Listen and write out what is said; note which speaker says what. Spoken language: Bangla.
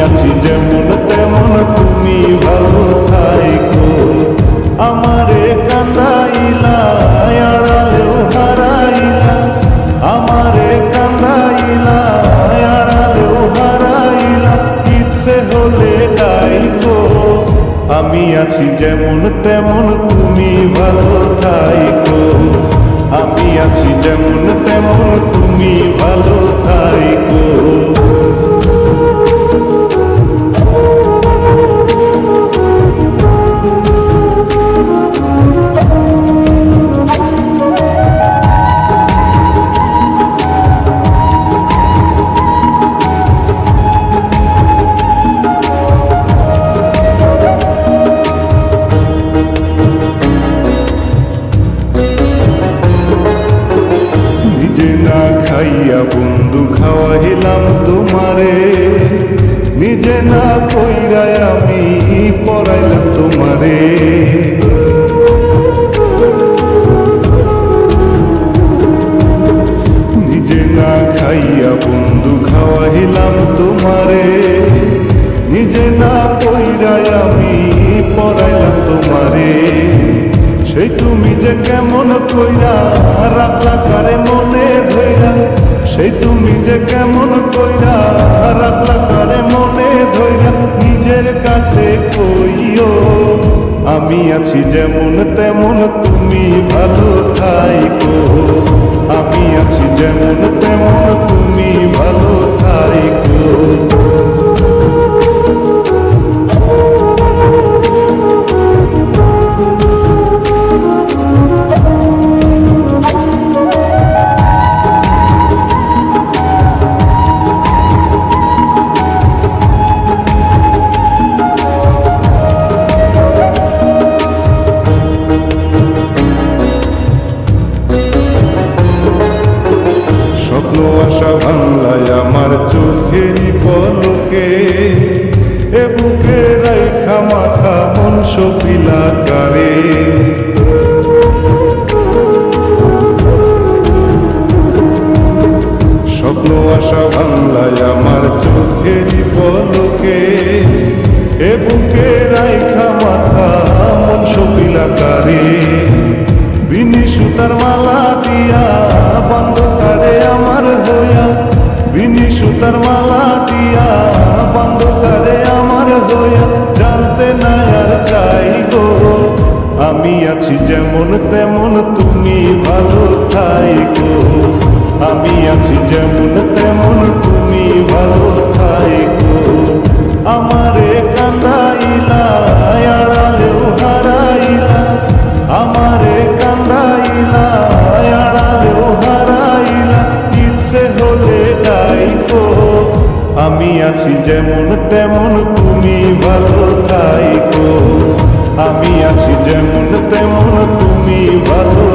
Speaker 1: আছি যেমন তেমন তুমি ভালো থাইকো। আমারে কান্দাইলা আড়ালেও হারাইলা, আমারে কান্দাইলা আড়ালেও হারাইলা, ইচ্ছে হলে ডাইকো। আমি আছি যেমন তেমন তুমি ভালো থাইকো। আমি আছি যেমন তেমন তুমি ভালো থাইকো। নিজে না খাইয়া বন্ধু খাওয়াইলাম তোমারে, নিজে না কইরাই আমি পড়াইলাম তোমারে। নিজে না খাইয়া বন্ধু খাওয়াইলাম তোমারে, নিজে না কইরাই আমি পড়াইলাম তোমারে। সেই তুমি যে কেমন কইরা রাখলা কারে মনে ধইরা, সেই তুমি যে কেমন কইরা রাখলা কারে মনে ধইরা, নিজের কাছে কইও আমি আছি যেমন তেমন তুমি ভালো থাইকো। আমি আছি যেমন তেমন তুমি ভালো থাইকো। আশা ভাঙলাই আমার চোখেরই পলকে, এ বুকে রাইখা মাথা মন সপিলা কারে। স্বপ্ন আশা ভাঙলাই আমার চোখেরই পলকে, এ বুকে রাইখা মাথা মন সপিলা কারে। বিনি সুতার মালা দিয়া বন্ধকারে আমার হইয়া, বিনি সুতার মালা দিয়া বন্ধকারে আমার হইয়া, জানতে না আর চাই গো। আমি আছি যেমন তেমন তুমি ভালো থাইকো। আমি আছি যেমন তেমন তুমি ভালো থাইকো। আমারে কান্দাইলা আড়ালেও হারাইলা, আমারে কান্দাইলা আড়ালেও হারাইলা, ইচ্ছে হলে ডাইকো। আমি আছি যেমন তেমন তুমি ভালো থাইকো। আমি আছি যেমন তেমন তুমি ভালো